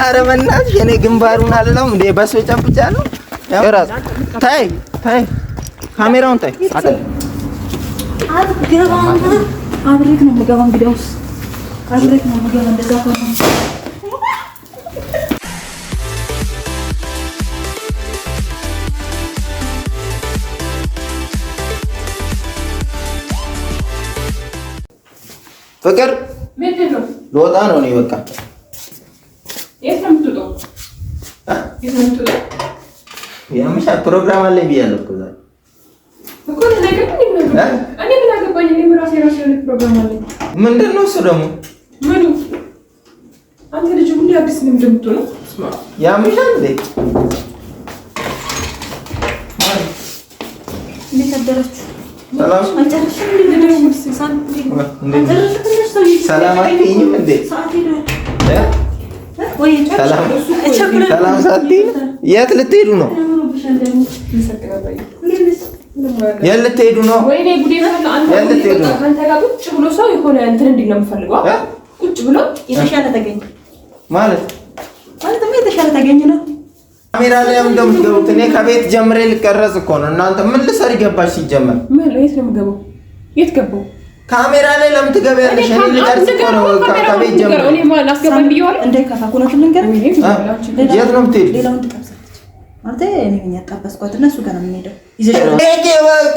ኧረ በእናትሽ የኔ ግንባሩን አልለውም እንዴ በሱ ጨብጫለሁ። እራስ ታይ ካሜራውን ታይ አብሬክ ነው የምገባው። እንግዲያውስ አብሬክ ነው የምገባው። እንደዛ ከሆነ ፍቅር ምንድን ነው? ልወጣ ነው እኔ በቃ። የት ነው የምትወጣው? የምሳ ፕሮግራም አለኝ ብያለሁ እኮ ዛሬ እኮ ነገር እኔ ምን አገባኝ? እኔ ራሴ ፕሮግራም አለኝ። ምንድን ነው እሱ ደግሞ? ምኑ? አንተ ልጅ ሁሉ አዲስ ነው እንደምትሆነው ያምሻል እንዴ? እንዴት አደራችሁ? ሰላም ሰላም አትይኝም እንዴ? ሰላም ሳትይኝ የት ልትሄዱ ነው? የት ልትሄዱ ነው? ወይኔ ጉዴ ፈላ። አንተ ጋር ቁጭ ብሎ ሰው የሆነ እንትን እንዲል ነው የምፈልገው። ቁጭ ብሎ የተሻለ ተገኘ ማለት የተሻለ ተገኘ ነው። ካሜራ ላይ እንደምትገቡት እኔ ከቤት ጀምሬ ልቀረጽ እኮ ነው። እናንተ ምን ልሰሪ ገባሽ? ሲጀመር ምን የት ነው የምገባው? የት ገባው? ካሜራ ላይ ለምን ትገቢያለሽ? እኔ ልቀርጽ እኮ ነው ከቤት ጀምሬ። እኔ ማለት አስገባኝ ብየዋለሁ። እንደ ከፋኩነት ልንገር የት ነው የምትሄዱ? ሌላውን ትቀብሳለች ማለት እኔ ነኝ ያጣበስኳት እና እሱ ጋር ነው የምንሄደው። ይዘሽ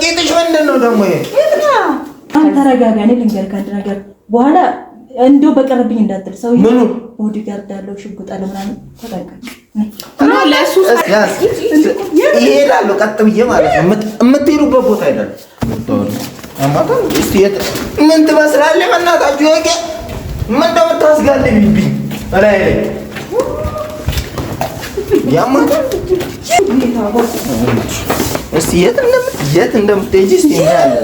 ቂጥሽ ምንድን ነው ደግሞ ይሄ? ተረጋጋ። እኔ ልንገር ከአንድ ነገር በኋላ እንደው በቀረብኝ እንዳትል። ሰው ምኑ ቦዲጋርድ ያለው ሽጉጥ አለ ምናምን ተጠንቀቅ። ይሄዳለሁ ቀጥ ብዬ ማለት ነው። የምትሄዱበት ቦታ አይደለም። ምን ትመስላለህ? በእናታችሁ ወቄ ምን እንደምታስጋልብኝ በላይ ላይ ያማታ እስቲ የት እንደምትሄጂ እስቲ እናያለን።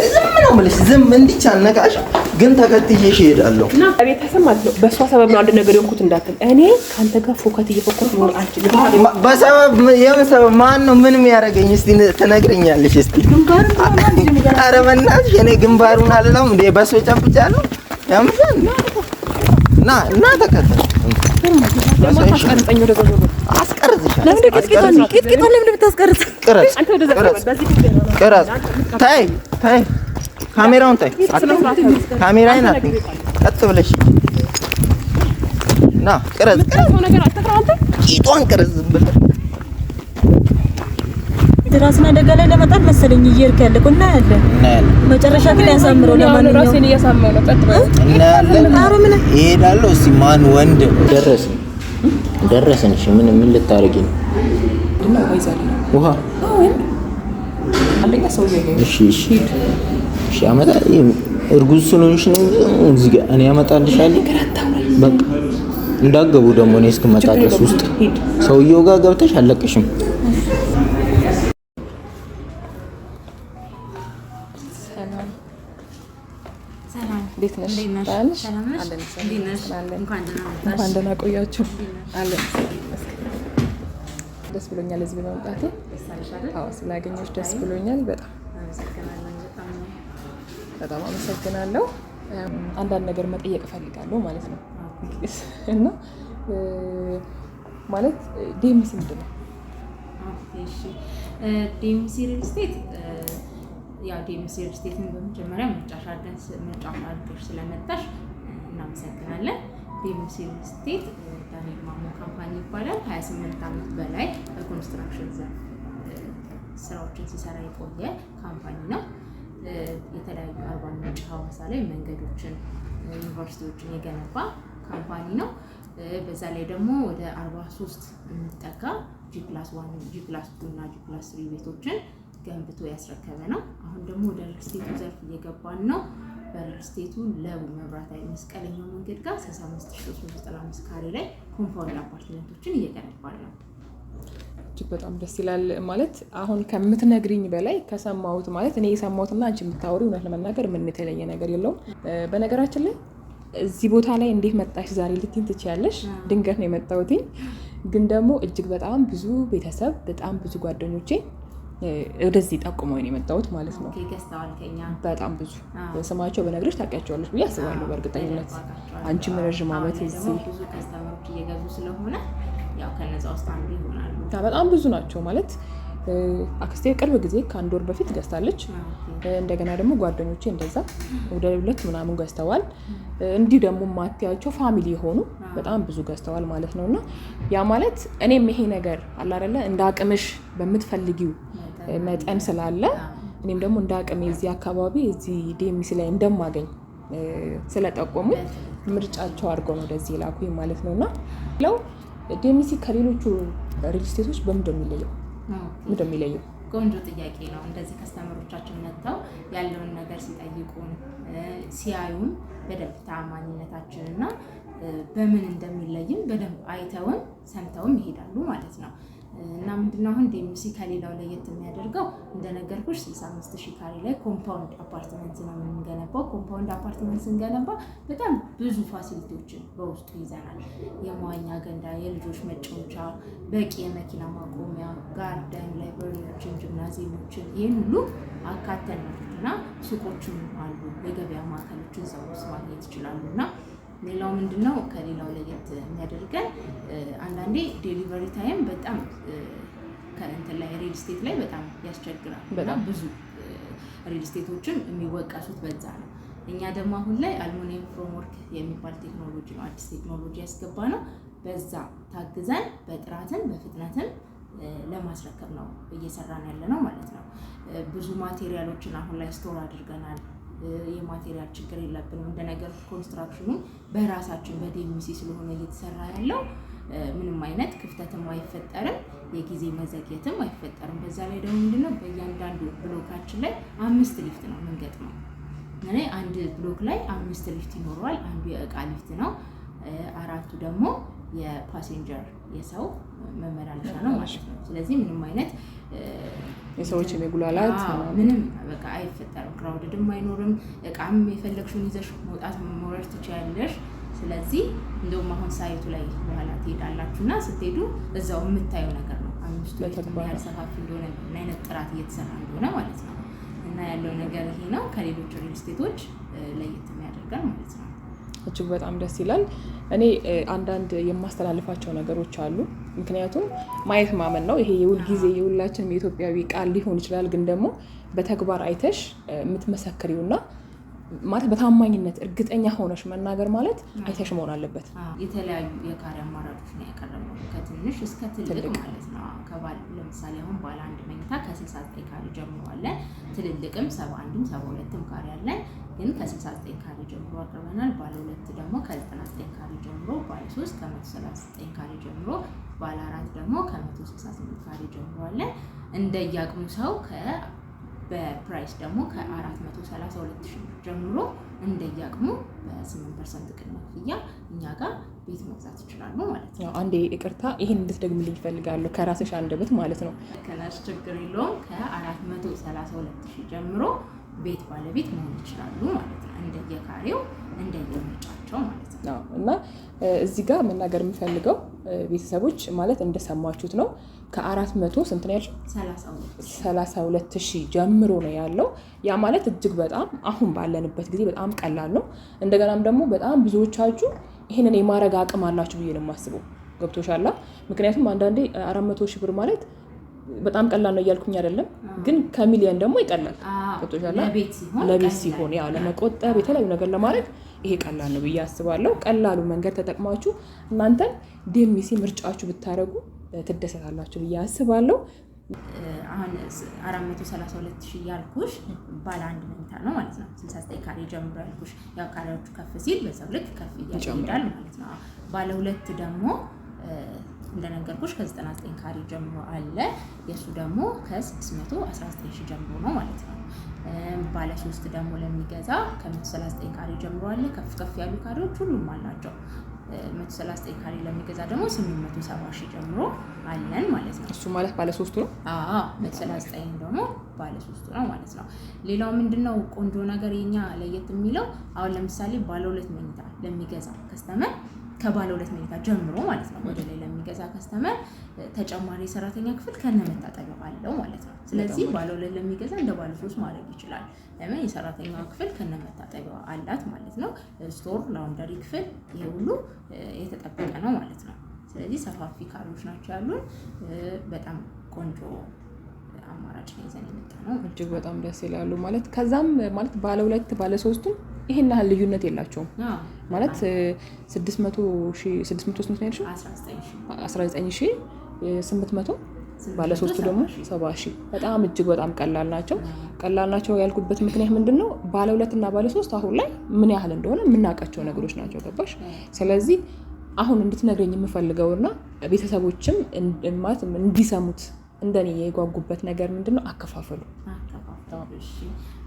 ዝም ነው የምልሽ። ዝም እንዲቻ አነቃሽ ግን ተከትዬሽ እሄዳለሁ። እና ቤተሰብ ማለት ነው። በእሷ ሰበብ ነው አንድ ነገር የሆንኩት እንዳትል። እኔ ከአንተ ጋር ፎከት እየፎከርኩ ነው። በሰበብ የምን ሰበብ? ማን ነው ምን የሚያደርገኝ? እስቲ ትነግሪኛለሽ? እስቲ ኧረ በእናትሽ የኔ ግንባሩን አልለውም እንዴ በሱ ጨብጫለሁ። ያምሻል እና ተከተል ታይ ካሜራውን ታይ ካሜራዬን ቀጥ ብለሽ ና ቅረጽ። ቂጧን ቅረጽ ዝም ብለህ ራስን አደጋ ላይ ለመጣል መሰለኝ እየሄድክ ያለኩ እና መጨረሻ ግን ያሳምረው። ለማንኛውም ራሴን እያሳመረው ቀጥ ብለህ እናያለን። እሄዳለሁ። እስኪ ማን ወንድ ደረስን? እሺ ምን ልታረጊ ነው? ውሃ አንደኛ ሰው ይገኛል። እሺ አመጣ። እርጉዝ ስለሆንሽ ነው እዚህ ጋር እኔ አመጣልሻለሁ። በቃ እንዳገቡ ደግሞ እኔ እስክመጣ ድረስ ውስጥ ሰውየው ጋር ገብተሽ አለቅሽም። እንዴት ነሽ? እንኳን ደህና ቆያችሁ። ደስ ብሎኛል እዚህ በመምጣቴ። አዎ ስላገኘሁሽ ደስ ብሎኛል። በጣም አመሰግናለሁ። አንዳንድ ነገር መጠየቅ እፈልጋለሁ ማለት ነው። እና ማለት ዴምሲ ምንድን ነው? ዴምሲ ሪል ስቴት ያው ዴምሲ ሪል ስቴትን በመጀመሪያ ምርጫሽ አድርገሽ ስለመጣሽ እናመሰግናለን። ዴምሲ ሪል ስቴት ዳንኤል ማሞ ካምፓኒ ይባላል። 28 ዓመት በላይ በኮንስትራክሽን ዘርፍ ስራዎችን ሲሰራ የቆየ ካምፓኒ ነው። የተለያዩ አርባ ምንጭ፣ ሐዋሳ ላይ መንገዶችን፣ ዩኒቨርሲቲዎችን የገነባ ካምፓኒ ነው። በዛ ላይ ደግሞ ወደ 43 የሚጠጋ G+1፣ G+2 እና G+3 ቤቶችን ገንብቶ ያስረከበ ነው። አሁን ደግሞ ወደ ሪል ስቴቱ ዘርፍ እየገባን ነው። በሪል ስቴቱ ለቡ መብራት ኃይል መስቀለኛው መንገድ ጋር 65395 ካሬ ላይ ኮምፓውንድ አፓርትመንቶችን እየገነባን ነው። እጅግ በጣም ደስ ይላል። ማለት አሁን ከምትነግሪኝ በላይ ከሰማሁት ማለት እኔ የሰማሁትና አንቺ የምታወሪው እውነት ለመናገር ምን የተለየ ነገር የለውም። በነገራችን ላይ እዚህ ቦታ ላይ እንዴት መጣሽ ዛሬ ልትይኝ ትችያለሽ። ድንገት ነው የመጣሁት። ግን ደግሞ እጅግ በጣም ብዙ ቤተሰብ በጣም ብዙ ጓደኞቼ ወደዚህ ጠቁመው ነው የመጣሁት ማለት ነው። ገዝተዋል ከኛ በጣም ብዙ ስማቸው በነገሮች ታውቂያቸዋለሽ ብዬ አስባለሁ። በእርግጠኝነት አንቺም ረዥም ዓመት እዚህ ብዙ ከስተመሮች እየገዙ ስለሆነ ያው ከነዛ ውስጥ አንዱ ይሆናሉ። በጣም ብዙ ናቸው ማለት አክስቴ ቅርብ ጊዜ ከአንድ ወር በፊት ገዝታለች። እንደገና ደግሞ ጓደኞቼ እንደዛ ወደ 2 ምናምን ገዝተዋል። እንዲሁ ደግሞ ማትያቸው ፋሚሊ የሆኑ በጣም ብዙ ገዝተዋል ማለት ነውና ያ ማለት እኔም ይሄ ነገር አለ አይደለ እንደ አቅምሽ በምትፈልጊው መጠን ስላለ እኔም ደግሞ እንደ አቅሜ እዚህ አካባቢ እዚህ ዲኤምሲ ላይ እንደማገኝ ስለጠቆሙ ምርጫቸው አድርገው ነው ወደዚህ ላኩኝ ማለት ነውና ለው ዲኤምሲ ከሌሎቹ ሪል ስቴቶች በምንድን ነው የሚለየው? ምንድን ነው የሚለየው? ቆንጆ ጥያቄ ነው። እንደዚህ ከስተመሮቻችን መጥተው ያለውን ነገር ሲጠይቁን ሲያዩን በደንብ ተአማኝነታችንና በምን እንደሚለይም በደንብ አይተውን ሰምተውም ይሄዳሉ ማለት ነው። እና ምንድነው አሁን ዲኤምሲ ከሌላው ለየት የሚያደርገው እንደነገርኩሽ 65000 ካሬ ላይ ኮምፓውንድ አፓርትመንት ነው የምንገነባው። ኮምፓውንድ አፓርትመንት ስንገነባ በጣም ብዙ ፋሲሊቲዎችን በውስጡ ይዘናል። የመዋኛ ገንዳ፣ የልጆች መጫወቻ፣ በቂ የመኪና ማቆሚያ፣ ጋርደን፣ ላይብረሪዎችን፣ ጂምናዚየሞችን ይህን ሁሉ አካተን ነው እና ሱቆችም አሉ። የገበያ ማዕከሎችን እዛው ውስጥ ማግኘት ይችላሉ። እና ሌላው ምንድነው ከሌላው ለየት የሚያደርገን አንዳንዴ ዴሊቨሪ ታይም በጣም ከእንትን ላይ ሪል ስቴት ላይ በጣም ያስቸግራል። በጣም ብዙ ሪል ስቴቶችን የሚወቀሱት በዛ ነው። እኛ ደግሞ አሁን ላይ አልሙኒየም ፍሬምወርክ የሚባል ቴክኖሎጂ ነው፣ አዲስ ቴክኖሎጂ ያስገባ ነው። በዛ ታግዘን በጥራትን በፍጥነትን ለማስረከብ ነው እየሰራን ያለ ነው ማለት ነው። ብዙ ማቴሪያሎችን አሁን ላይ ስቶር አድርገናል። የማቴሪያል ችግር የለብንም። እንደነገር ኮንስትራክሽኑ በራሳችን በዲኤምሲ ስለሆነ እየተሰራ ያለው ምንም አይነት ክፍተትም አይፈጠርም፣ የጊዜ መዘግየትም አይፈጠርም። በዛ ላይ ደግሞ ምንድነው በእያንዳንዱ ብሎካችን ላይ 5 ሊፍት ነው የምንገጥመው። አንድ ብሎክ ላይ 5 ሊፍት ይኖረዋል። አንዱ የእቃ ሊፍት ነው፣ 4ቱ ደግሞ የፓሴንጀር የሰው መመላለሻ ነው ማለት ነው። ስለዚህ ምንም አይነት የሰዎች የመጉላላት ምንም በቃ አይፈጠርም። ክራውድድም አይኖርም። እቃም የፈለግሽውን ይዘሽ መውጣት መውረድ ትችያለሽ። ስለዚህ እንደውም አሁን ሳይቱ ላይ በኋላ ትሄዳላችሁና ስትሄዱ እዛው የምታየው ነገር ነው። 5ቱ ያህል ሰፋፊ እንደሆነ ምን አይነት ጥራት እየተሰራ እንደሆነ ማለት ነው። እና ያለው ነገር ይሄ ነው። ከሌሎች ሪል ስቴቶች ለየት የሚያደርጋል ማለት ነው። እጅግ በጣም ደስ ይላል። እኔ አንዳንድ የማስተላልፋቸው ነገሮች አሉ። ምክንያቱም ማየት ማመን ነው። ይሄ የሁል ጊዜ የሁላችንም የኢትዮጵያዊ ቃል ሊሆን ይችላል፣ ግን ደግሞ በተግባር አይተሽ የምትመሰክሪውና ማለት በታማኝነት እርግጠኛ ሆነሽ መናገር ማለት አይተሽ መሆን አለበት። የተለያዩ የካሬ አማራጮች ነው ያቀረበው ከትንሽ እስከ ትልቅ ማለት ነው። ለምሳሌ አሁን ባለ 1 መኝታ ከ69 ካሬ ጀምሮ አለ። ትልልቅም 71ም 72ም ካሬ አለ። ግን ከ69 ካሬ ጀምሮ አቅርበናል። ባለ 2 ደግሞ ከ99 ካሬ ጀምሮ፣ ባለ 3 ከ139 ካሬ ጀምሮ፣ ባለ 4 ደግሞ ከ168 ካሬ ጀምሮ አለ። እንደየአቅሙ ሰው በፕራይስ ደግሞ ከ432,000 ጀምሮ እንደየአቅሙ በ8% ቅድመ ክፍያ እኛ ጋር ቤት መግዛት ይችላሉ ማለት ነው። አንዴ ይቅርታ ይሄን እንድትደግምልኝ እፈልጋለሁ ከራስሽ አንደበት ማለት ነው። ከናሽ ችግር የለውም። ከ432,000 ጀምሮ ቤት ባለቤት መሆን ይችላሉ ማለት ነው። እንደየካሬው እንደየምርጫቸው ማለት ነው። እና እዚህ ጋር መናገር የምፈልገው ቤተሰቦች ማለት እንደሰማችሁት ነው። ከ400 ስንት ነው ያልሽው? 32,000 ጀምሮ ነው ያለው። ያ ማለት እጅግ በጣም አሁን ባለንበት ጊዜ በጣም ቀላል ነው። እንደገናም ደግሞ በጣም ብዙዎቻችሁ ይሄንን የማረግ አቅም አላችሁ ብዬ ነው የማስበው። ገብቶሻል? ምክንያቱም አንዳንዴ 400,000 ብር ማለት በጣም ቀላል ነው እያልኩኝ አይደለም፣ ግን ከሚሊዮን ደግሞ ይቀላል። ገብቶሻል? ለቤት ሲሆን ያው ለመቆጠብ የተለያዩ ነገር ለማድረግ ይሄ ቀላል ነው ብዬ አስባለሁ። ቀላሉ መንገድ ተጠቅማችሁ እናንተን ዲኤምሲ ምርጫችሁ ብታረጉ ትደሰታላችሁ ብዬ አስባለሁ። አሁን 432,000 ያልኩሽ ባለ 1 መኝታ ነው ማለት ነው። 69 ካሬ ጀምሮ ያልኩሽ ያው ካሬዎቹ ከፍ ሲል በዛው ልክ ከፍ ይሄዳል ማለት ነው። ባለ 2 ደግሞ እንደነገርኩሽ ከ99 ካሬ ጀምሮ አለ። የሱ ደግሞ ከ619,000 ጀምሮ ነው ማለት ነው። ባለ 3 ደግሞ ለሚገዛ ከ139 ካሬ ጀምሮ አለ። ከፍ ያሉ ካሬዎች ሁሉም አላቸው። 139 ካሬ ለሚገዛ ደግሞ 870,000 ጀምሮ አለን ማለት ነው። እሱ ማለት ባለ 3 ነው። 139 ደግሞ ባለ 3 ነው ማለት ነው። ሌላው ምንድነው ቆንጆ ነገር የኛ ለየት የሚለው አሁን ለምሳሌ ባለ 2 መኝታ ለሚገዛ ከስተመር ከባለ 2 መኝታ ጀምሮ ማለት ነው። ወደ ላይ ለሚገዛ ከስተመር ተጨማሪ የሰራተኛ ክፍል ከነመታጠቢያው አለው ማለት ነው። ስለዚህ ባለ 2 ለሚገዛ እንደ ባለ 3 ማድረግ ይችላል። ለምን የሰራተኛ ክፍል ከነመታጠቢያው አላት ማለት ነው። ስቶር፣ ላውንደሪ ክፍል ይሄ ሁሉ የተጠበቀ ነው ማለት ነው። ስለዚህ ሰፋፊ ካሬዎች ናቸው ያሉን። በጣም ቆንጆ አማራጭ ነው ይዘን የመጣነው። እጅግ በጣም ደስ ይላሉ ማለት ከዛም ማለት ባለ 2 ባለ 3ቱም ይሄን ያህል ልዩነት የላቸውም ማለት 19800 ባለ 3ቱ ደግሞ 70000 በጣም እጅግ በጣም ቀላል ናቸው ያልኩበት ምክንያት ምንድነው ባለ 2 እና ባለ 3 አሁን ላይ ምን ያህል እንደሆነ የምናውቃቸው ነገሮች ናቸው ገባሽ። ስለዚህ አሁን እንድትነግረኝ የምፈልገውና ቤተሰቦችም ማለት እንዲሰሙት እንደኔ የጓጉበት ነገር ምንድነው አከፋፈሉ። እሺ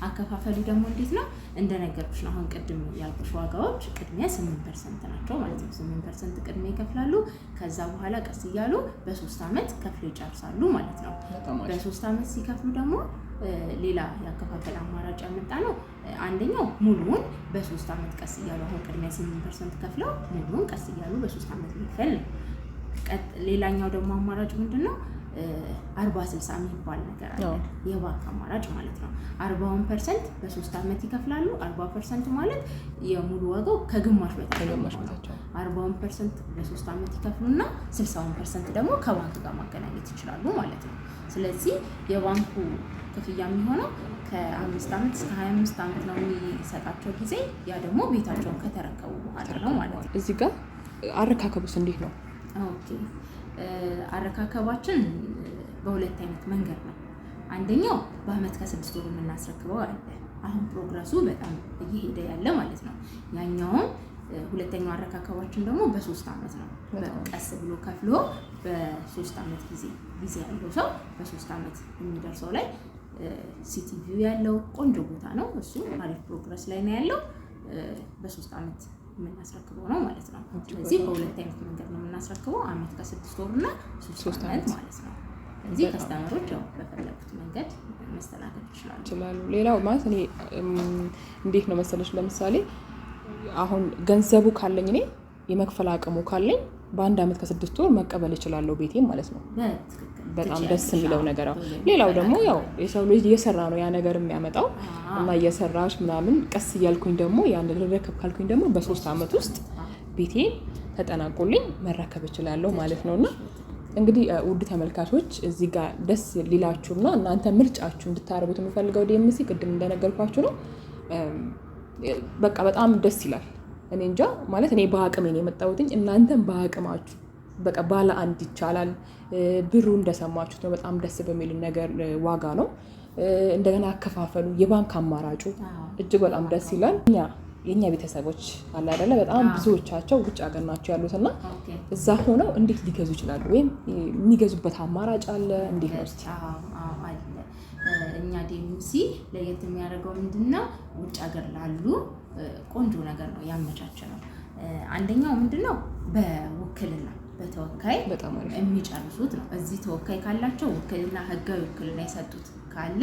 አከፋፈሉ ደግሞ እንዴት ነው እንደነገርኩሽ ነው። አሁን ቅድም ያልኩሽ ዋጋዎች ቅድሚያ 8% ናቸው ማለት ነው። 8% ቅድሚያ ይከፍላሉ። ከዛ በኋላ ቀስ እያሉ በ3 አመት ከፍለው ይጨርሳሉ ማለት ነው። በ3 አመት ሲከፍሉ ደግሞ ሌላ ያከፋፈል አማራጭ ያመጣ ነው። አንደኛው ሙሉውን በ3 አመት ቀስ እያሉ አሁን ቅድሚያ 8% ከፍለው ሙሉውን ቀስ እያሉ በ3 አመት ይከፍል። ሌላኛው ደግሞ አማራጭ ምንድነው 40/60 የሚባል ነገር አለ። የባንክ አማራጭ ማለት ነው። 40% በ3 አመት ይከፍላሉ። 40% ማለት የሙሉ ዋጋው ከግማሽ በታች 40% በ3 አመት ይከፍሉና 60% ደግሞ ከባንክ ጋር ማገናኘት ይችላሉ ማለት ነው። ስለዚህ የባንኩ ክፍያ የሚሆነው ከ5 አመት እስከ 25 አመት ነው የሚሰጣቸው ጊዜ። ያ ደግሞ ቤታቸውን ከተረከቡ በኋላ ነው ማለት ነው። እዚህ ጋር አረካከቡስ እንዴት ነው? ኦኬ አረካከባችን በሁለት አይነት መንገድ ነው። አንደኛው በአመት ከ6 ወር የምናስረክበው አለ። አሁን ፕሮግረሱ በጣም እየሄደ ያለ ማለት ነው። ያኛውም ሁለተኛው አረካከባችን ደግሞ በ3 አመት ነው። ቀስ ብሎ ከፍሎ በ3 አመት ጊዜ ያለው ሰው በ3 አመት የሚደርሰው ላይ ሲቲቪው ያለው ቆንጆ ቦታ ነው። እሱ አሪፍ ፕሮግረስ ላይ ነው ያለው። በ3 አመት የምናስረክበው ነው ማለት ነው። ስለዚህ በሁለት አይነት መንገድ ነው የምናስረክበው፣ አመት ከ6 ወር እና 3 አመት ማለት ነው። ስለዚህ ከስተመሮች ያው በፈለጉት መንገድ መስተናገድ ይችላሉ። ሌላው ማለት እኔ እንዴት ነው መሰለሽ፣ ለምሳሌ አሁን ገንዘቡ ካለኝ እኔ የመክፈል አቅሙ ካለኝ በአንድ አመት ከ6 ወር መቀበል እችላለሁ ቤቴን ማለት ነው። በጣም ደስ የሚለው ነገር ነው። ሌላው ደግሞ ያው የሰው ልጅ እየሰራ ነው ያ ነገር የሚያመጣው እና እየሰራሽ ምናምን ቀስ እያልኩኝ ደግሞ ያን ልረከብ ካልኩኝ ደግሞ በ3 አመት ውስጥ ቤቴን ተጠናቆልኝ መረከብ እችላለሁ ማለት ነውና እንግዲህ ውድ ተመልካቾች እዚህ ጋር ደስ ሊላችሁና እናንተ ምርጫችሁ እንድታረጉት የምፈልገው ዲኤምሲ ቅድም እንደነገርኳችሁ ነው። በቃ በጣም ደስ ይላል። እኔ እንጃ ማለት እኔ በአቅሜ ነው የመጣሁትኝ፣ እናንተም በአቅማችሁ በቃ ባለ አንድ ይቻላል። ብሩ እንደሰማችሁት ነው። በጣም ደስ በሚል ነገር ዋጋ ነው። እንደገና አከፋፈሉ፣ የባንክ አማራጩ እጅግ በጣም ደስ ይላል። የኛ ቤተሰቦች አለ አይደለ በጣም ብዙዎቻቸው ውጭ ሀገር ናቸው ያሉትና እዛ ሆነው እንዴት ሊገዙ ይችላሉ? ወይም የሚገዙበት አማራጭ አለ? እንዴት ነው እስቲ? እኛ ዲኤምሲ ለየት የሚያደርገው ምንድነው ውጭ ሀገር ላሉ ቆንጆ ነገር ነው ያመቻቸ ነው። አንደኛው ምንድነው በውክልና በተወካይ የሚጨርሱት ነው። እዚህ ተወካይ ካላቸው ውክልና ህጋዊ ውክልና የሰጡት ካለ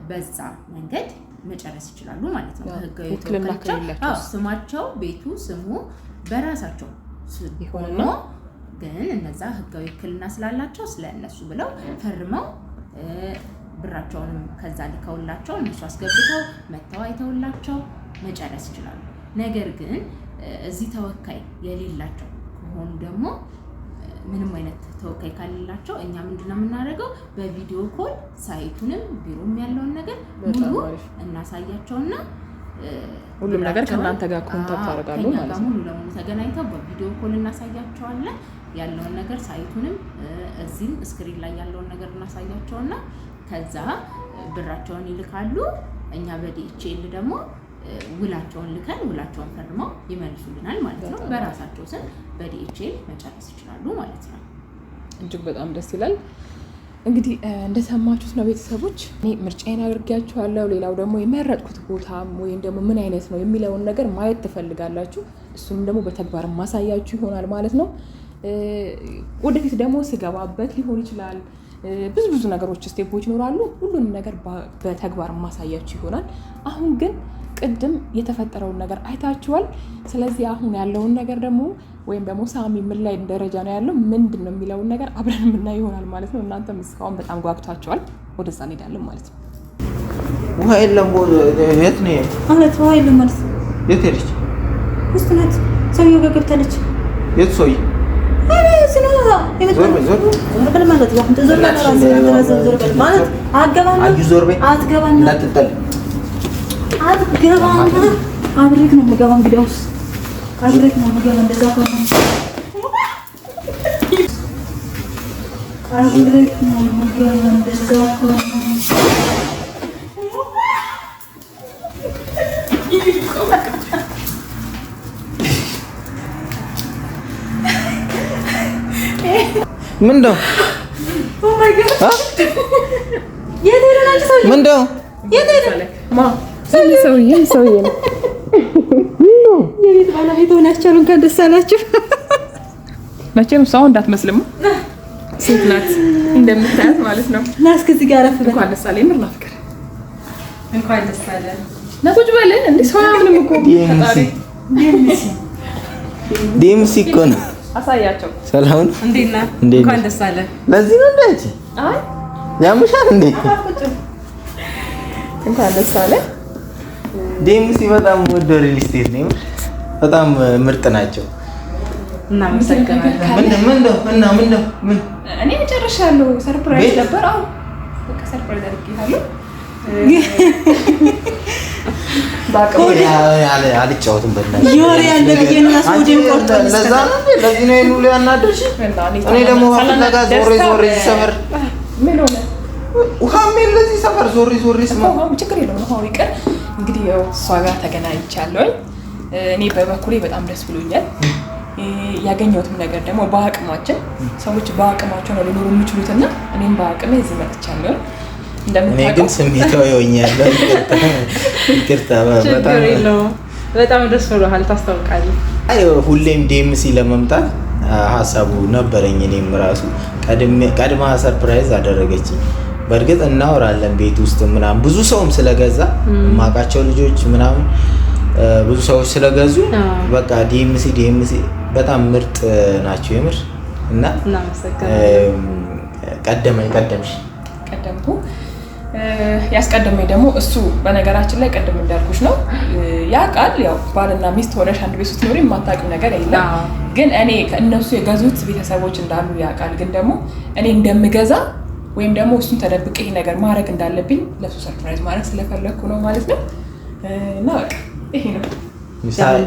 በዛ መንገድ መጨረስ ይችላሉ ማለት ነው። ህጋዊ ውክልና ስማቸው ቤቱ ስሙ በራሳቸው ሆኖ ግን እነዛ ህጋዊ ውክልና ስላላቸው ስለነሱ ብለው ፈርመው ብራቸውንም ከዛ ልከውላቸው እነሱ አስገብተው መተው አይተውላቸው መጨረስ ይችላሉ። ነገር ግን እዚህ ተወካይ የሌላቸው ከሆኑ ደግሞ ምንም አይነት ተወካይ ካሌላቸው እኛ ምንድነው የምናደርገው በቪዲዮ ኮል ሳይቱንም ቢሮም ያለውን ነገር ሙሉ እናሳያቸውና ሁሉም ነገር ከእናንተ ጋር ኮንታክት አደርጋለሁ ማለት ነው። ሙሉ ለሙሉ ተገናኝተው በቪዲዮ ኮል እናሳያቸዋለን። ያለውን ነገር ሳይቱንም እዚህም ስክሪን ላይ ያለውን ነገር እናሳያቸውና ከዛ ብራቸውን ይልካሉ። እኛ በዲኤችኤል ደግሞ ውላቸውን ልከን ውላቸውን ፈርመው ይመልሱልናል ማለት ነው። በራሳቸው ስም በዲኤችኤል መጨረስ ይችላሉ ማለት ነው። እጅግ በጣም ደስ ይላል። እንግዲህ እንደሰማችሁት ነው ቤተሰቦች፣ እኔ ምርጫዬን አድርጌያችኋለሁ። ሌላው ደግሞ የመረጥኩት ቦታ ወይም ደግሞ ምን አይነት ነው የሚለውን ነገር ማየት ትፈልጋላችሁ። እሱም ደግሞ በተግባር ማሳያችሁ ይሆናል ማለት ነው። ወደፊት ደግሞ ስገባበት ሊሆን ይችላል ብዙ ነገሮች ስቴፖች ይኖራሉ። ሁሉንም ነገር በተግባር ማሳያችሁ ይሆናል። አሁን ግን ቅድም የተፈጠረውን ነገር አይታችኋል። ስለዚህ አሁን ያለውን ነገር ደግሞ ወይም ደግሞ ሳሚ ምን ላይ ደረጃ ነው ያለው ምንድን ነው የሚለውን ነገር አብረን የምናይ ይሆናል ማለት ነው። እናንተም እስካሁን በጣም ጓጉታችኋል። ወደዛ እንሄዳለን ማለት ነው። ውሃ የለም። የት ነው ማለት ውሃ የለም ማለት የት ሄደች? ውስጥ ናት። ሰውዬው ጋር ገብታለች። የት ሰውዬ? አብሬክ ነው የምገባው። እንግዲያውስ አብሬክ ነው የምገባው። እንደዛ ከሆነ አብሬክ ነው የምገባው። እንደዛ ከሆነ ምንድነው? ኦ ማይ ጋድ የት ሄደ ነው ሰውዬው? ምንድነው? የት ሄደ? ሰውዬ ነው። የቤት ባለቤት ሆናችሁ እንኳን ደስ አላችሁ። መቼም ሰው እንዳትመስልም ሴት ናት እንደምታያት ማለት ነው። ና እስኪ እዚህ ጋር አረፍ። እንኳን ደስ አለኝ። ምርላ ፍቅር እንኳን ደስ አለ። ና ቁጭ በል። እንዴ ሰው ምንም እኮ ዲምሲ እኮ ነው። አሳያቸው። ሰላም ነው። እንዴት ነህ? እንኳን ደስ አለ። ለዚህ ነው እንዴ? አይ ያምሻል እንዴ? እንኳን ደስ አለ። ዲምሲ በጣም ወደ ሪል ስቴት ነው። በጣም ምርጥ ናቸው። እና መሰከናለን። ምን እኔ ጨርሻለሁ። ሰርፕራይዝ ነበር። አዎ በቃ ሰርፕራይዝ አድርጌሃለሁ። አልጫወትም በእናትሽ። ዮር ያለ በየናስ ወዲን ቆርጦ ለዛ ነው ለዚህ ነው የሙሉ ያናደርሽ። እኔ ደግሞ ፍለጋ ዞሬ ሰፈር ምን ሆነ? ውሃም የለዚህ ሰፈር ዞሬ ስማ ችግር የለውም። ውሃው ይቀር። እንግዲህ ያው እሷ ጋር ተገናኝቻለሁ። እኔ በበኩሌ በጣም ደስ ብሎኛል። ያገኘሁትም ነገር ደግሞ በአቅማችን ሰዎች በአቅማቸው ነው ሊኖሩ የሚችሉትና እኔም በአቅሜ እዚህ መጥቻለሁ። እኔ ግን ስሜታዊ ሆኛለሁ። ይቅርታ በጣም ደስ ብሎሃል። ታስታውቃለህ። አይ ሁሌም ዲኤምሲ ለመምጣት ሀሳቡ ነበረኝ። እኔም ራሱ ቀድማ ሰርፕራይዝ አደረገችኝ። በእርግጥ እናወራለን ቤት ውስጥ ምናምን ብዙ ሰውም ስለገዛ የማውቃቸው ልጆች ምናምን ብዙ ሰዎች ስለገዙ በቃ ዲኤምሲ በጣም ምርጥ ናቸው የምር እና ቀደምኩ ያስቀደመኝ ደግሞ እሱ በነገራችን ላይ ቀደም እንዳልኩሽ ነው። ያ ቃል ያው ባልና ሚስት ሆነሽ አንድ ቤት ስትኖሪ የማታውቂው ነገር የለም። ግን እኔ ከእነሱ የገዙት ቤተሰቦች እንዳሉ ያ ቃል ግን ደግሞ እኔ እንደምገዛ ወይም ደግሞ እሱን ተደብቄ ይሄ ነገር ማድረግ እንዳለብኝ ለሱ ሰርፕራይዝ ማድረግ ስለፈለኩ ነው ማለት ነው። እና በቃ ይሄ ነው።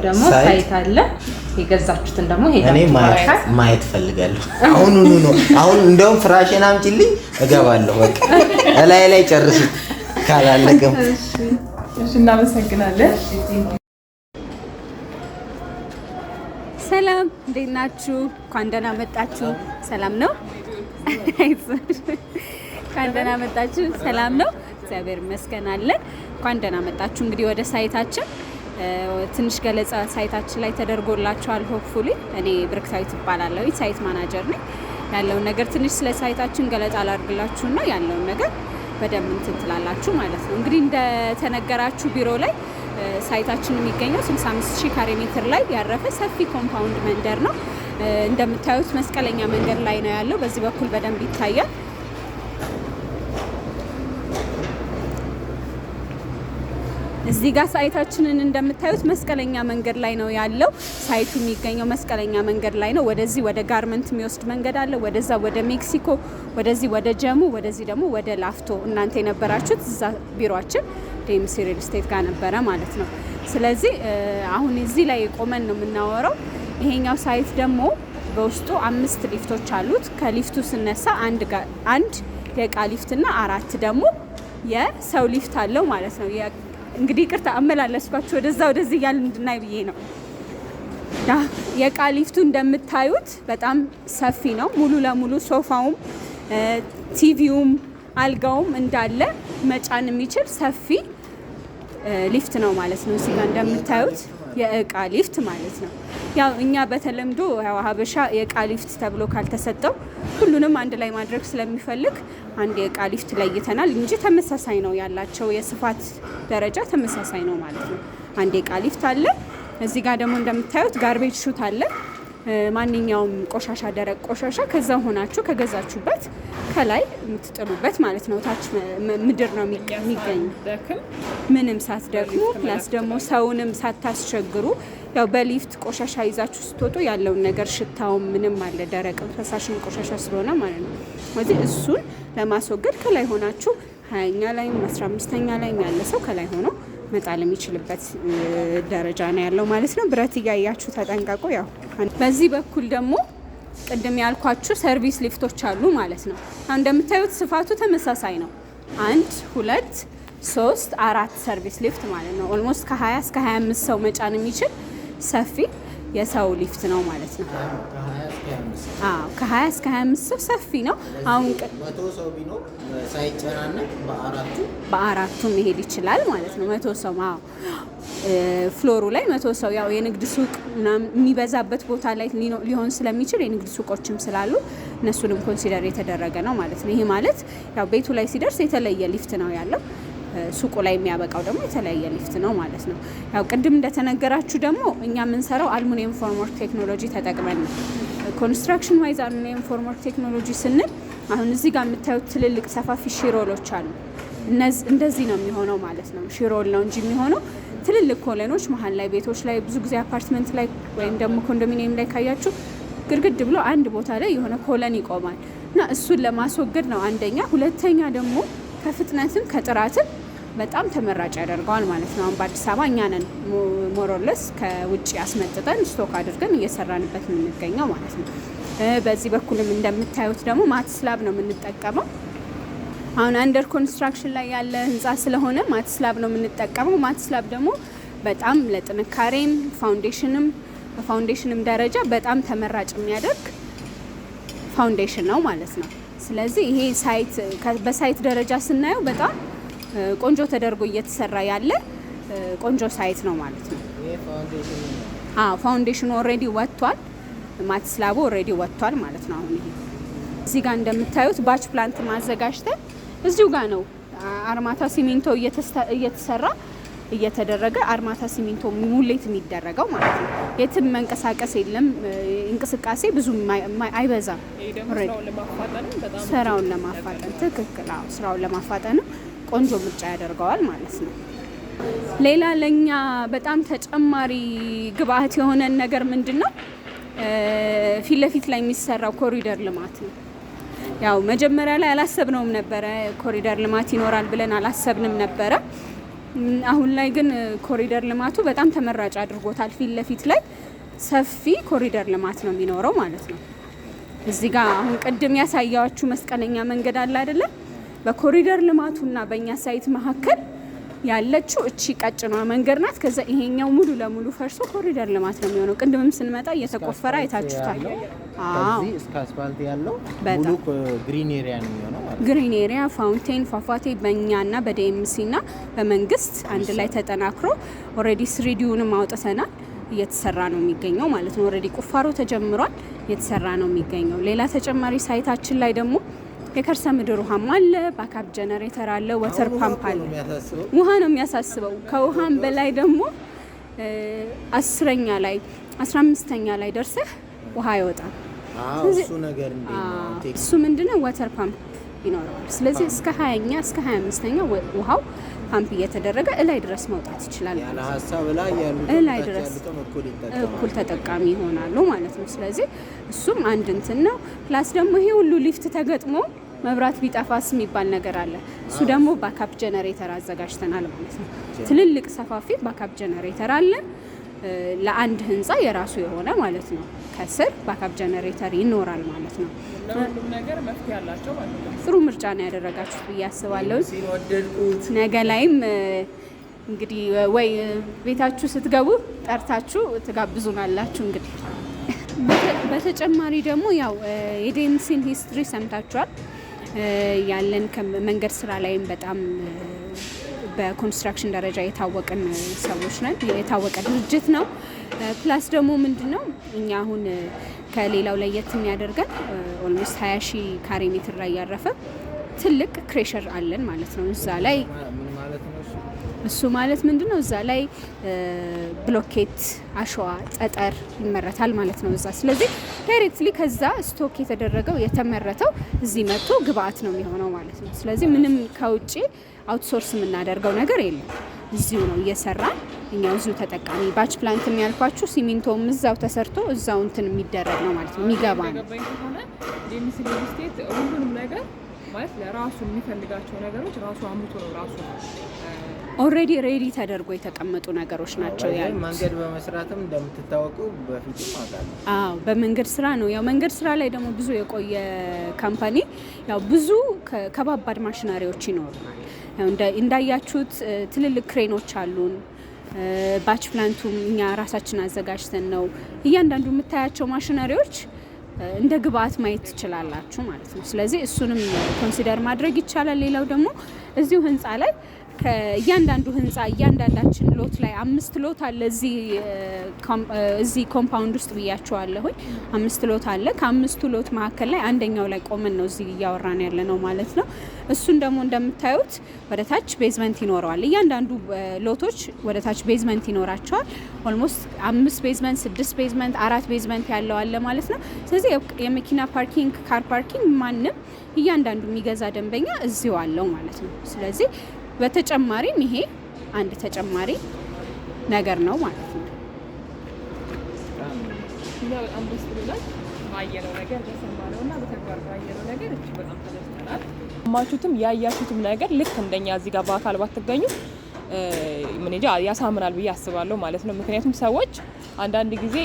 ደግሞ ሳይት አለ የገዛችሁትን ደግሞ እኔ ማየት ፈልጋለሁ። አሁን እንደውም ፍራሽን አምጪልኝ እገባለሁ። በቃ ላይ ጨርሱት ካላለቀም። እሺ እናመሰግናለን። ሰላም እንዴት ናችሁ? እንኳን ደህና መጣችሁ። ሰላም ነው? እንኳን ደህና መጣችሁ። ሰላም ነው? እግዚአብሔር ይመስገን አለን። እንኳን ደህና መጣችሁ። እንግዲህ ወደ ሳይታችን ትንሽ ገለጻ ሳይታችን ላይ ተደርጎላችኋል። ሆፕፉሊ እኔ ብርክታዊት እባላለሁ፣ ሳይት ማናጀር ነኝ። ያለውን ነገር ትንሽ ስለ ሳይታችን ገለጻ ላድርግላችሁና ያለውን ነገር በደንብ እንትን ትላላችሁ ማለት ነው። እንግዲህ እንደተነገራችሁ ቢሮ ላይ ሳይታችን የሚገኘው 65000 ካሬ ሜትር ላይ ያረፈ ሰፊ ኮምፓውንድ መንደር ነው። እንደምታዩት መስቀለኛ መንገድ ላይ ነው ያለው። በዚህ በኩል በደንብ ይታያል። እዚህ ጋር ሳይታችንን እንደምታዩት መስቀለኛ መንገድ ላይ ነው ያለው። ሳይቱ የሚገኘው መስቀለኛ መንገድ ላይ ነው። ወደዚህ ወደ ጋርመንት የሚወስድ መንገድ አለ። ወደዛ ወደ ሜክሲኮ፣ ወደዚህ ወደ ጀሙ፣ ወደዚህ ደግሞ ወደ ላፍቶ። እናንተ የነበራችሁት እዛ ቢሮአችን ዲኤምሲ ሪል ስቴት ጋር ነበረ ማለት ነው። ስለዚህ አሁን እዚህ ላይ ቆመን ነው የምናወራው። ይሄኛው ሳይት ደግሞ በውስጡ 5 ሊፍቶች አሉት። ከሊፍቱ ስነሳ አንድ የእቃ ሊፍትና 4 ደግሞ የሰው ሊፍት አለው ማለት ነው። እንግዲህ ይቅርታ አመላለስኳችሁ ወደዛ ወደዚህ እያልን እንድናይ ብዬ ነው። የእቃ ሊፍቱ እንደምታዩት በጣም ሰፊ ነው። ሙሉ ለሙሉ ሶፋውም ቲቪውም አልጋውም እንዳለ መጫን የሚችል ሰፊ ሊፍት ነው ማለት ነው። እዚህ ጋር እንደምታዩት የእቃ ሊፍት ማለት ነው። ያው እኛ በተለምዶ ያው ሀበሻ የእቃ ሊፍት ተብሎ ካልተሰጠው ሁሉንም አንድ ላይ ማድረግ ስለሚፈልግ አንድ የእቃ ሊፍት ለይተናል እንጂ ተመሳሳይ ነው ያላቸው የስፋት ደረጃ ተመሳሳይ ነው ማለት ነው። አንድ የእቃ ሊፍት አለ። እዚህ ጋር ደግሞ እንደምታዩት ጋርቤጅ ሹት አለ። ማንኛውም ቆሻሻ ደረቅ ቆሻሻ ከዛ ሆናችሁ ከገዛችሁበት ከላይ የምትጥሉበት ማለት ነው። ታች ምድር ነው የሚገኝ ምንም ሳትደክሙ ፕላስ ደግሞ ሰውንም ሳታስቸግሩ ያው በሊፍት ቆሻሻ ይዛችሁ ስትወጡ ያለውን ነገር ሽታው ምንም አለ ደረቅም ፈሳሽም ቆሻሻ ስለሆነ ማለት ነው። ስለዚህ እሱን ለማስወገድ ከላይ ሆናችሁ 20ኛ ላይ 15ኛ ላይ ያለ ሰው ከላይ ሆኖ መጣል የሚችልበት ደረጃ ነው ያለው ማለት ነው። ብረት እያያችሁ ተጠንቀቁ። ያው በዚህ በኩል ደግሞ ቅድም ያልኳችሁ ሰርቪስ ሊፍቶች አሉ ማለት ነው። አሁን እንደምታዩት ስፋቱ ተመሳሳይ ነው። 1 2 3 4 ሰርቪስ ሊፍት ማለት ነው። ኦልሞስት ከ20 እስከ 25 ሰው መጫን የሚችል ሰፊ የሰው ሊፍት ነው ማለት ነው። ከ20 እስከ 25 ሰው ሰፊ ነው። አሁን 100 ሰው ቢኖር ሳይጨናነቅ በአራቱ መሄድ ይችላል ማለት ነው። 100 ሰው ፍሎሩ ላይ 100 ሰው ያው የንግድ ሱቅ የሚበዛበት ቦታ ላይ ሊሆን ስለሚችል የንግድ ሱቆችም ስላሉ እነሱንም ኮንሲደር የተደረገ ነው ማለት ነው። ይሄ ማለት ያው ቤቱ ላይ ሲደርስ የተለየ ሊፍት ነው ያለው። ሱቁ ላይ የሚያበቃው ደግሞ የተለያየ ሊፍት ነው ማለት ነው። ያው ቅድም እንደተነገራችሁ ደግሞ እኛ የምንሰራው አልሙኒየም ፎርምወርክ ቴክኖሎጂ ተጠቅመን ነው። ኮንስትራክሽን ዋይዝ አልሙኒየም ፎርምወርክ ቴክኖሎጂ ስንል አሁን እዚህ ጋር የምታዩት ትልልቅ ሰፋፊ ሺሮሎች አሉ። እንደዚህ ነው የሚሆነው ማለት ነው። ሺሮል ነው እንጂ የሚሆነው ትልልቅ ኮለኖች መሀል ላይ ቤቶች ላይ ብዙ ጊዜ አፓርትመንት ላይ ወይም ደግሞ ኮንዶሚኒየም ላይ ካያችሁ ግድግድ ብሎ አንድ ቦታ ላይ የሆነ ኮለን ይቆማል እና እሱን ለማስወገድ ነው አንደኛ። ሁለተኛ ደግሞ ከፍጥነትም ከጥራትም በጣም ተመራጭ ያደርገዋል ማለት ነው። አሁን በአዲስ አበባ እኛ ነን ሞሮለስ ከውጭ አስመጥተን ስቶክ አድርገን እየሰራንበት የምንገኘው ማለት ነው። በዚህ በኩልም እንደምታዩት ደግሞ ማትስላብ ነው የምንጠቀመው። አሁን አንደር ኮንስትራክሽን ላይ ያለ ህንፃ ስለሆነ ማትስላብ ነው የምንጠቀመው። ማትስላብ ደግሞ በጣም ለጥንካሬም በፋውንዴሽንም ደረጃ በጣም ተመራጭ የሚያደርግ ፋውንዴሽን ነው ማለት ነው። ስለዚህ ይሄ ሳይት በሳይት ደረጃ ስናየው በጣም ቆንጆ ተደርጎ እየተሰራ ያለ ቆንጆ ሳይት ነው ማለት ነው። ፋውንዴሽኑ ኦልሬዲ ወጥቷል። ማትስላቡ ኦልሬዲ ወጥቷል ማለት ነው። አሁን ይሄ እዚህ ጋር እንደምታዩት ባች ፕላንት ማዘጋጅተን እዚሁ ጋር ነው አርማታ ሲሚንቶ እየተሰራ እየተደረገ አርማታ ሲሚንቶ ሙሌት የሚደረገው ማለት ነው። የትም መንቀሳቀስ የለም፣ እንቅስቃሴ ብዙ አይበዛም። ስራውን ለማፋጠን ትክክል። ስራውን ለማፋጠን ቆንጆ ምርጫ ያደርገዋል ማለት ነው። ሌላ ለኛ በጣም ተጨማሪ ግብአት የሆነን ነገር ምንድነው? ፊት ለፊት ላይ የሚሰራው ኮሪደር ልማት ነው። ያው መጀመሪያ ላይ አላሰብነውም ነበረ፣ ኮሪደር ልማት ይኖራል ብለን አላሰብንም ነበረ። አሁን ላይ ግን ኮሪደር ልማቱ በጣም ተመራጭ አድርጎታል። ፊት ለፊት ላይ ሰፊ ኮሪደር ልማት ነው የሚኖረው ማለት ነው። እዚህ ጋር አሁን ቅድም ያሳያችሁ መስቀለኛ መንገድ አለ አይደለ? በኮሪደር ልማቱና በእኛ ሳይት መካከል ያለችው እቺ ቀጭኗ መንገድ ናት። ከዛ ይሄኛው ሙሉ ለሙሉ ፈርሶ ኮሪደር ልማት ነው የሚሆነው። ቅድምም ስንመጣ እየተቆፈረ አይታችሁታል። ከዚህ እስከ አስፋልት ያለው ሙሉ ግሪን ኤሪያ ነው የሚሆነው ማለት ነው። ግሪን ኤሪያ፣ ፋውንቴን፣ ፏፏቴ በእኛና በዲኤምሲና በመንግስት አንድ ላይ ተጠናክሮ ኦልሬዲ ስሪዲውንም አውጥተናል። እየተሰራ ነው የሚገኘው ማለት ነው። ኦልሬዲ ቁፋሮ ተጀምሯል፣ እየተሰራ ነው የሚገኘው። ሌላ ተጨማሪ ሳይታችን ላይ ደግሞ የከርሰ ምድር ውሃም አለ፣ ባካፕ ጀነሬተር አለ፣ ወተር ፓምፕ አለ። ውሃ ነው የሚያሳስበው። ከውሃም በላይ ደግሞ 10ኛ ላይ 15ኛ ላይ ደርሰህ ውሃ ይወጣል። እሱ ነገር እሱ ምንድነው ወተር ፓምፕ ይኖረዋል። ስለዚህ እስከ 20ኛ እስከ 25ኛ ውሃው ፓምፕ እየተደረገ እላይ ድረስ መውጣት ይችላል። ያለ ሀሳብ ላይ ያሉት እላይ ድረስ እኩል ተጠቃሚ ይሆናሉ ማለት ነው። ስለዚህ እሱም አንድ እንትን ነው። ፕላስ ደግሞ ይሄ ሁሉ ሊፍት ተገጥሞ መብራት ቢጠፋስ የሚባል ነገር አለ። እሱ ደግሞ ባካፕ ጀነሬተር አዘጋጅተናል ማለት ነው። ትልልቅ ሰፋፊ ባካፕ ጀነሬተር አለ ለአንድ ህንፃ የራሱ የሆነ ማለት ነው። ከስር ባካፕ ጀነሬተር ይኖራል ማለት ነው። ሁሉም ነገር መፍትሄ ያላቸው ማለት ነው። ጥሩ ምርጫ ነው ያደረጋችሁት ብዬ አስባለሁ። ነገ ላይም እንግዲህ ወይ ቤታችሁ ስትገቡ ጠርታችሁ ትጋብዙናላችሁ። እንግዲህ በተጨማሪ ደግሞ ያው የዲኤምሲን ሂስትሪ ሰምታችኋል። ያለን መንገድ ስራ ላይም በጣም በኮንስትራክሽን ደረጃ የታወቅን ሰዎች ነን። የታወቀ ድርጅት ነው። ፕላስ ደግሞ ምንድነው እኛ አሁን ከሌላው ለየት የሚያደርገን ኦልሞስት 20,000 ካሬ ሜትር ላይ ያረፈ ትልቅ ክሬሸር አለን ማለት ነው። እዛ ላይ እሱ ማለት ምንድነው እዛ ላይ ብሎኬት፣ አሸዋ፣ ጠጠር ይመረታል ማለት ነው እዛ። ስለዚህ ዳይሬክትሊ ከዛ ስቶክ የተደረገው የተመረተው እዚህ መጥቶ ግብአት ነው የሚሆነው ማለት ነው። ስለዚህ ምንም ከውጪ አውትሶርስ የምናደርገው ነገር የለም። እዚሁ ነው እየሰራን እኛው እዚሁ ተጠቃሚ። ባች ፕላንት የሚያልኳችሁ ሲሚንቶም እዛው ተሰርቶ እዛው እንትን የሚደረግ ነው ማለት ነው። የሚገባ ነው ዴምሲ ሪል ስቴት ሁሉንም ነገር ማለት ለራሱ የሚፈልጋቸው ነገሮች ራሱ አምርቶ ነው ራሱ ኦልሬዲ ሬዲ ተደርጎ የተቀመጡ ነገሮች ናቸው ያሉት። መንገድ በመስራትም እንደምትታወቀው በፊትም አውቃለሁ። አዎ በመንገድ ስራ ነው። ያው መንገድ ስራ ላይ ደግሞ ብዙ የቆየ ካምፓኒ ያው ብዙ ከባባድ ማሽነሪዎች ይኖሩናል። ያው እንዳያችሁት ትልልቅ ክሬኖች አሉን። ባች ፕላንቱም እኛ ራሳችን አዘጋጅተን ነው። እያንዳንዱ የምታያቸው ማሽነሪዎች እንደ ግብአት ማየት ትችላላችሁ ማለት ነው። ስለዚህ እሱንም ኮንሲደር ማድረግ ይቻላል። ሌላው ደግሞ እዚሁ ህንፃ ላይ ከእያንዳንዱ ህንፃ እያንዳንዳችን ሎት ላይ 5 ሎት አለ። እዚህ ኮምፓውንድ ውስጥ ብያቸዋለሁኝ 5 ሎት አለ። ከ5ቱ ሎት መካከል ላይ አንደኛው ላይ ቆመን ነው እዚህ እያወራን ያለ ነው ማለት ነው። እሱን ደግሞ እንደምታዩት ወደ ታች ቤዝመንት ይኖረዋል። እያንዳንዱ ሎቶች ወደ ታች ቤዝመንት ይኖራቸዋል። ኦልሞስት 5 ቤዝመንት፣ 6 ቤዝመንት፣ 4 ቤዝመንት ያለው አለ ማለት ነው። ስለዚህ የመኪና ፓርኪንግ፣ ካር ፓርኪንግ ማንም እያንዳንዱ የሚገዛ ደንበኛ እዚሁ አለው ማለት ነው። ስለዚህ በተጨማሪም ይሄ አንድ ተጨማሪ ነገር ነው ማለት ነው። በጣም ደስ ብሎናል። ባየነው ነገር በሰማነውና በተግባር ባየነው ነገር እጅግ በጣም ተደስተናል። ማቹትም ያያችሁትም ነገር ልክ እንደኛ እዚህ ጋር በአካል ባትገኙ ምን እንጃ ያሳምናል ብዬ አስባለሁ ማለት ነው። ምክንያቱም ሰዎች አንዳንድ ጊዜ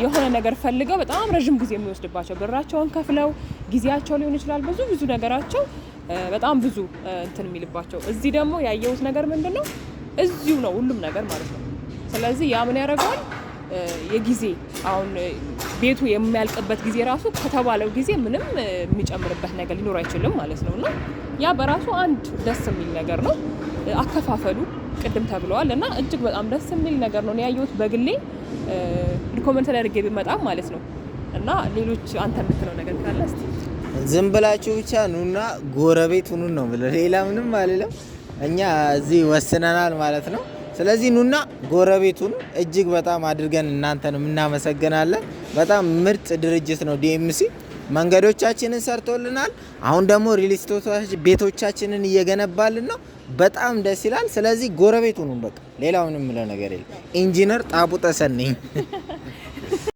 የሆነ ነገር ፈልገው በጣም ረጅም ጊዜ የሚወስድባቸው ብራቸውን ከፍለው ጊዜያቸው ሊሆን ይችላል ብዙ ነገራቸው በጣም ብዙ እንትን የሚልባቸው። እዚህ ደግሞ ያየሁት ነገር ምንድነው እዚሁ ነው ሁሉም ነገር ማለት ነው። ስለዚህ ያ ምን ያደርጋል የጊዜ አሁን ቤቱ የሚያልቅበት ጊዜ ራሱ ከተባለው ጊዜ ምንም የሚጨምርበት ነገር ሊኖር አይችልም ማለት ነውና ያ በራሱ አንድ ደስ የሚል ነገር ነው። አከፋፈሉ ቅድም ተብለዋል እና እጅግ በጣም ደስ የሚል ነገር ነው ያየሁት በግሌ ሪኮመንድ ተደርጌ ቢመጣ ማለት ነው። እና ሌሎች አንተ የምትለው ነገር ካለ እስቲ ዝም ብላችሁ ብቻ ኑና ጎረቤት ሁኑ ነው ብለ ሌላ ምንም አይደለም። እኛ እዚህ ወስነናል ማለት ነው። ስለዚህ ኑና ጎረቤት ሁኑ። እጅግ በጣም አድርገን እናንተንም እናመሰግናለን። በጣም ምርጥ ድርጅት ነው ዲኤምሲ። መንገዶቻችንን ሰርቶልናል። አሁን ደግሞ ሪል ስቴት ቤቶቻችንን እየገነባልን ነው። በጣም ደስ ይላል። ስለዚህ ጎረቤት ሁኑ በቃ ሌላ ምንም ምለው ነገር የለም። ኢንጂነር ጣቡ ተሰነኝ